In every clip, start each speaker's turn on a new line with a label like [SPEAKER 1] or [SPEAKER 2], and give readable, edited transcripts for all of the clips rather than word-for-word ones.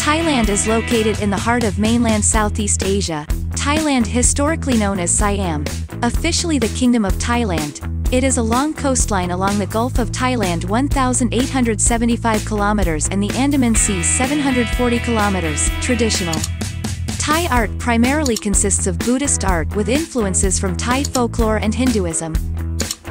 [SPEAKER 1] Thailand is located in the heart of mainland Southeast Asia. Thailand, historically known as Siam, officially the Kingdom of Thailand. It is a long coastline along the Gulf of Thailand 1,875 kilometers and the Andaman Sea 740 kilometers. Traditional Thai art primarily consists of Buddhist art with influences from Thai folklore and Hinduism.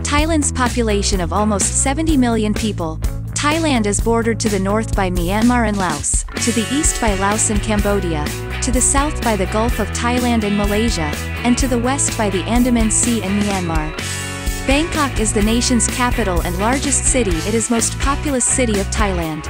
[SPEAKER 1] Thailand's population of almost 70 million people. Thailand is bordered to the north by Myanmar and Laos, to the east by Laos and Cambodia, to the south by the Gulf of Thailand and Malaysia, and to the west by the Andaman Sea and Myanmar. Bangkok is the nation's capital and largest city. It is most populous city of Thailand.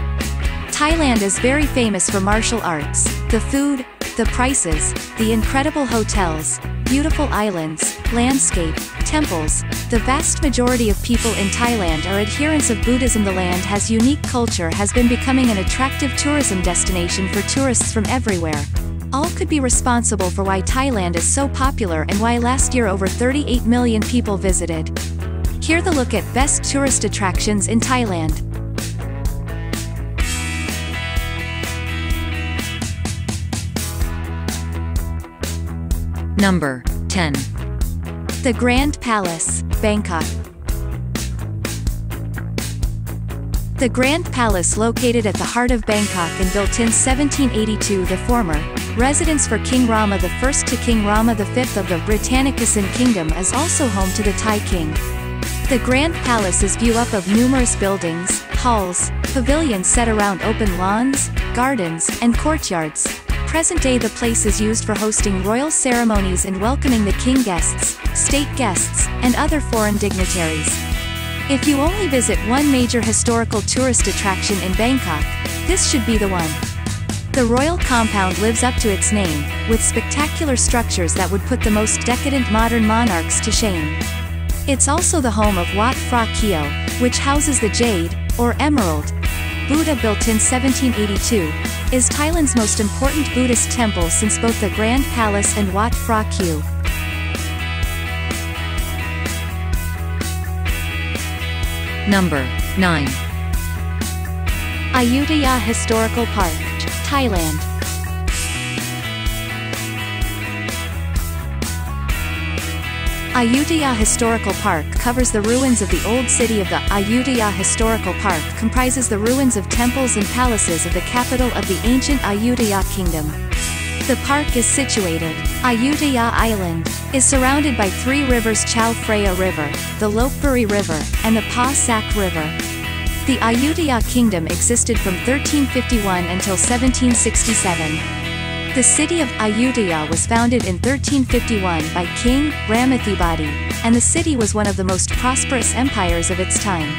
[SPEAKER 1] Thailand is very famous for martial arts, the food, the prices, the incredible hotels, beautiful islands, landscape, temples. The vast majority of people in Thailand are adherents of Buddhism. The land has unique culture, has been becoming an attractive tourism destination for tourists from everywhere. All could be responsible for why Thailand is so popular and why last year over 38 million people visited. Here's the look at best tourist attractions in Thailand.
[SPEAKER 2] Number 10.
[SPEAKER 1] The Grand Palace, Bangkok. The Grand Palace, located at the heart of Bangkok and built in 1782, the former residence for King Rama I to King Rama V of the Britannicusan Kingdom, is also home to the Thai king. The Grand Palace is view up of numerous buildings, halls, pavilions set around open lawns, gardens, and courtyards. Present day, the place is used for hosting royal ceremonies and welcoming the king guests, state guests, and other foreign dignitaries. If you only visit one major historical tourist attraction in Bangkok, this should be the one. The royal compound lives up to its name, with spectacular structures that would put the most decadent modern monarchs to shame. It's also the home of Wat Phra Keo, which houses the jade, or emerald, Buddha, built in 1782, is Thailand's most important Buddhist temple since both the Grand Palace and Wat Phra Keo.
[SPEAKER 2] Number 9.
[SPEAKER 1] Ayutthaya Historical Park, Thailand. Ayutthaya Historical Park covers the ruins of the old city of the Ayutthaya Historical Park comprises the ruins of temples and palaces of the capital of the ancient Ayutthaya Kingdom. The park is situated. Ayutthaya Island is surrounded by three rivers: Chao Phraya River, the Lopburi River, and the Pa Sak River. The Ayutthaya Kingdom existed from 1351 until 1767. The city of Ayutthaya was founded in 1351 by King Ramathibodi, and the city was one of the most prosperous empires of its time.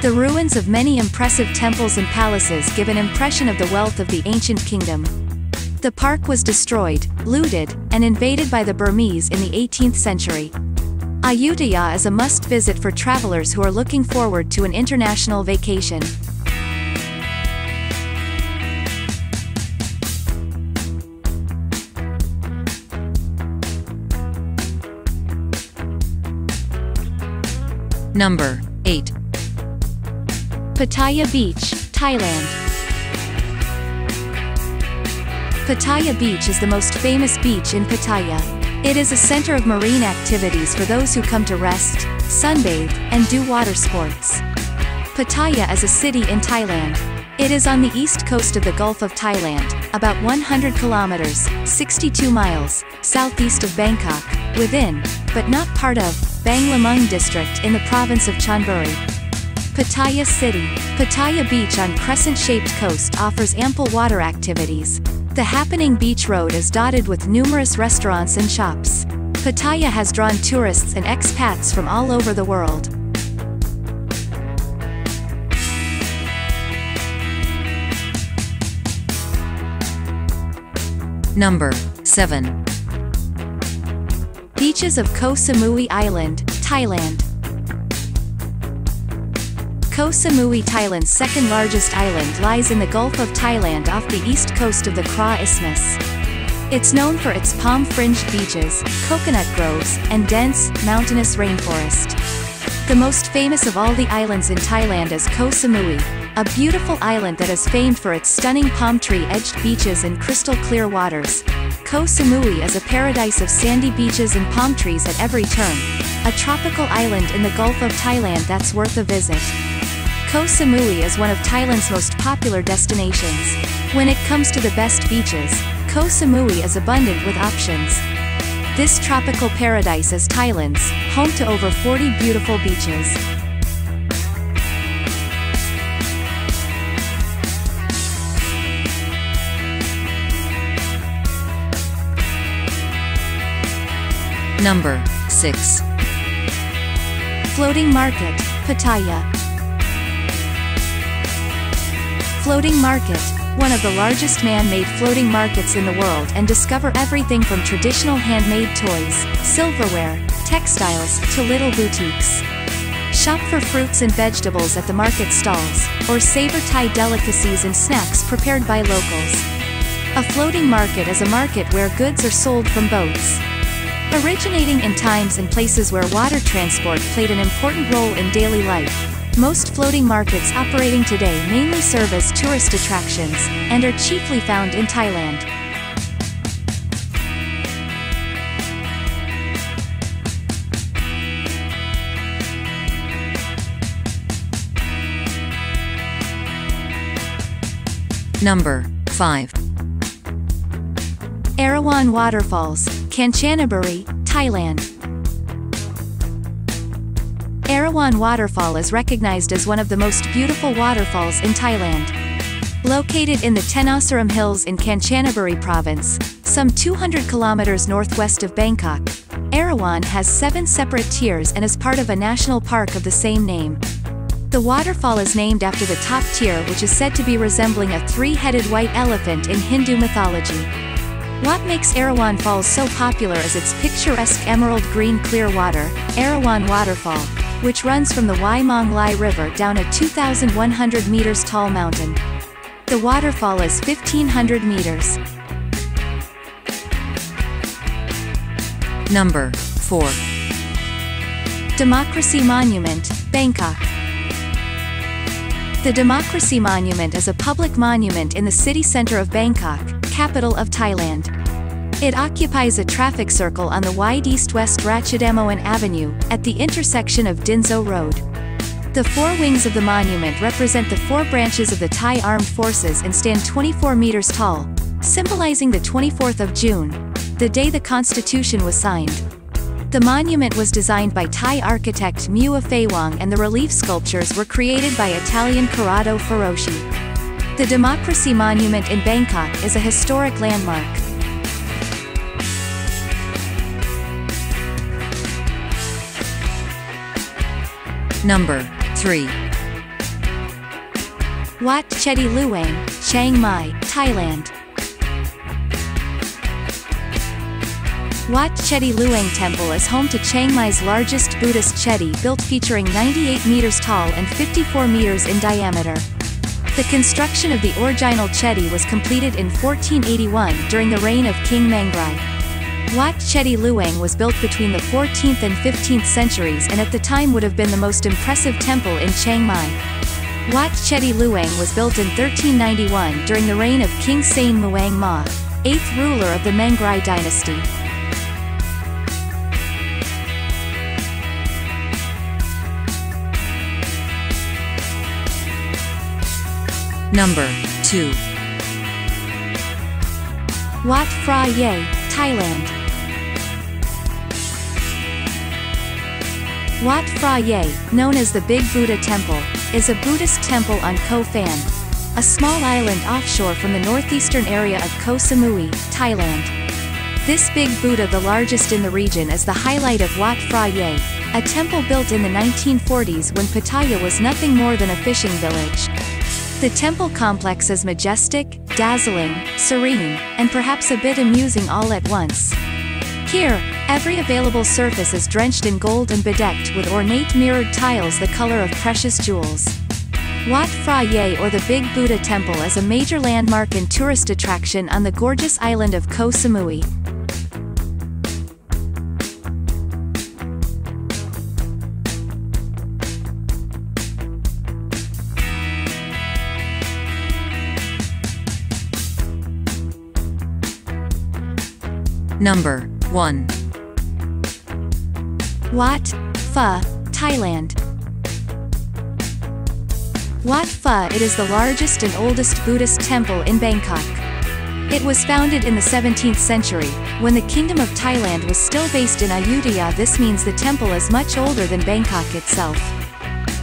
[SPEAKER 1] The ruins of many impressive temples and palaces give an impression of the wealth of the ancient kingdom. The park was destroyed, looted, and invaded by the Burmese in the 18th century. Ayutthaya is a must-visit for travelers who are looking forward to an international vacation.
[SPEAKER 2] Number 8.
[SPEAKER 1] Pattaya Beach, Thailand. Pattaya Beach is the most famous beach in Pattaya. It is a center of marine activities for those who come to rest, sunbathe, and do water sports. Pattaya is a city in Thailand. It is on the east coast of the Gulf of Thailand, about 100 kilometers, 62 miles, southeast of Bangkok, within, but not part of, Bang Lamung district in the province of Chonburi. Pattaya City. Pattaya Beach on crescent-shaped coast offers ample water activities. The happening beach road is dotted with numerous restaurants and shops. Pattaya has drawn tourists and expats from all over the world.
[SPEAKER 2] Number 7.
[SPEAKER 1] Beaches of Koh Samui Island, Thailand. Koh Samui, Thailand's second largest island, lies in the Gulf of Thailand off the east coast of the Kra Isthmus. It's known for its palm-fringed beaches, coconut groves, and dense, mountainous rainforest. The most famous of all the islands in Thailand is Koh Samui, a beautiful island that is famed for its stunning palm tree-edged beaches and crystal-clear waters. Koh Samui is a paradise of sandy beaches and palm trees at every turn, a tropical island in the Gulf of Thailand that's worth a visit. Koh Samui is one of Thailand's most popular destinations. When it comes to the best beaches, Koh Samui is abundant with options. This tropical paradise is Thailand's home to over 40 beautiful beaches.
[SPEAKER 2] Number 6.
[SPEAKER 1] Floating Market, Pattaya. Floating Market, one of the largest man-made floating markets in the world, and discover everything from traditional handmade toys, silverware, textiles, to little boutiques. Shop for fruits and vegetables at the market stalls, or savor Thai delicacies and snacks prepared by locals. A floating market is a market where goods are sold from boats. Originating in times and places where water transport played an important role in daily life, most floating markets operating today mainly serve as tourist attractions, and are chiefly found in Thailand.
[SPEAKER 2] Number 5.
[SPEAKER 1] ERAWAN Waterfalls, Kanchanaburi, Thailand. ERAWAN Waterfall is recognized as one of the most beautiful waterfalls in Thailand. Located in the Tenasserim Hills in Kanchanaburi Province, some 200 kilometers northwest of Bangkok, ERAWAN has 7 separate tiers and is part of a national park of the same name. The waterfall is named after the top tier, which is said to be resembling a 3-headed white elephant in Hindu mythology. What makes ERAWAN Falls so popular is its picturesque emerald green clear water, ERAWAN Waterfall, which runs from the Waimong Lai River down a 2,100 meters tall mountain. The waterfall is 1,500 meters.
[SPEAKER 2] Number 4.
[SPEAKER 1] Democracy Monument, Bangkok. The Democracy Monument is a public monument in the city center of Bangkok, capital of Thailand. It occupies a traffic circle on the wide east-west Ratchadamoan Avenue, at the intersection of Dinzo Road. The 4 wings of the monument represent the 4 branches of the Thai Armed Forces and stand 24 meters tall, symbolizing the 24th of June, the day the Constitution was signed. The monument was designed by Thai architect Mua Phayawang, and the relief sculptures were created by Italian Corrado Ferrocci. The Democracy Monument in Bangkok is a historic landmark.
[SPEAKER 2] Number 3.
[SPEAKER 1] Wat CHEDI LUANG, Chiang Mai, Thailand. Wat CHEDI LUANG Temple is home to Chiang Mai's largest Buddhist CHEDI, built featuring 98 meters tall and 54 meters in diameter. The construction of the original CHEDI was completed in 1481 during the reign of King Mangrai. Wat CHEDI LUANG was built between the 14th and 15th centuries, and at the time would have been the most impressive temple in Chiang Mai. Wat CHEDI LUANG was built in 1391 during the reign of King Sain Muang Ma, 8th ruler of the Mangrai dynasty.
[SPEAKER 2] Number 2.
[SPEAKER 1] Wat Phra Ye, Thailand. Wat Phra Ye, known as the Big Buddha Temple, is a Buddhist temple on Koh Phan, a small island offshore from the northeastern area of Koh Samui, Thailand. This Big Buddha, the largest in the region, is the highlight of Wat Phra Ye, a temple built in the 1940s when Pattaya was nothing more than a fishing village. The temple complex is majestic, dazzling, serene, and perhaps a bit amusing all at once. Here, every available surface is drenched in gold and bedecked with ornate mirrored tiles the color of precious jewels. Wat Phra Ye, or the Big Buddha Temple, is a major landmark and tourist attraction on the gorgeous island of Koh Samui.
[SPEAKER 2] Number 1.
[SPEAKER 1] Wat Pha, Thailand. Wat Pha. It is the largest and oldest Buddhist temple in Bangkok. It was founded in the 17th century, when the Kingdom of Thailand was still based in Ayutthaya. This means the temple is much older than Bangkok itself.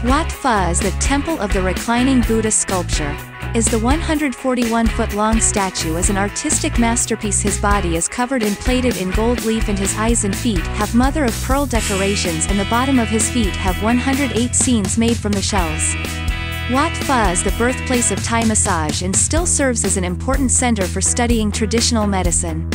[SPEAKER 1] Wat Pha is the temple of the reclining Buddha sculpture. Is the 141-foot-long statue is an artistic masterpiece. His body is covered in plated in gold leaf and his eyes and feet have mother-of-pearl decorations and the bottom of his feet have 108 scenes made from the shells. Wat Pha is the birthplace of Thai massage and still serves as an important center for studying traditional medicine.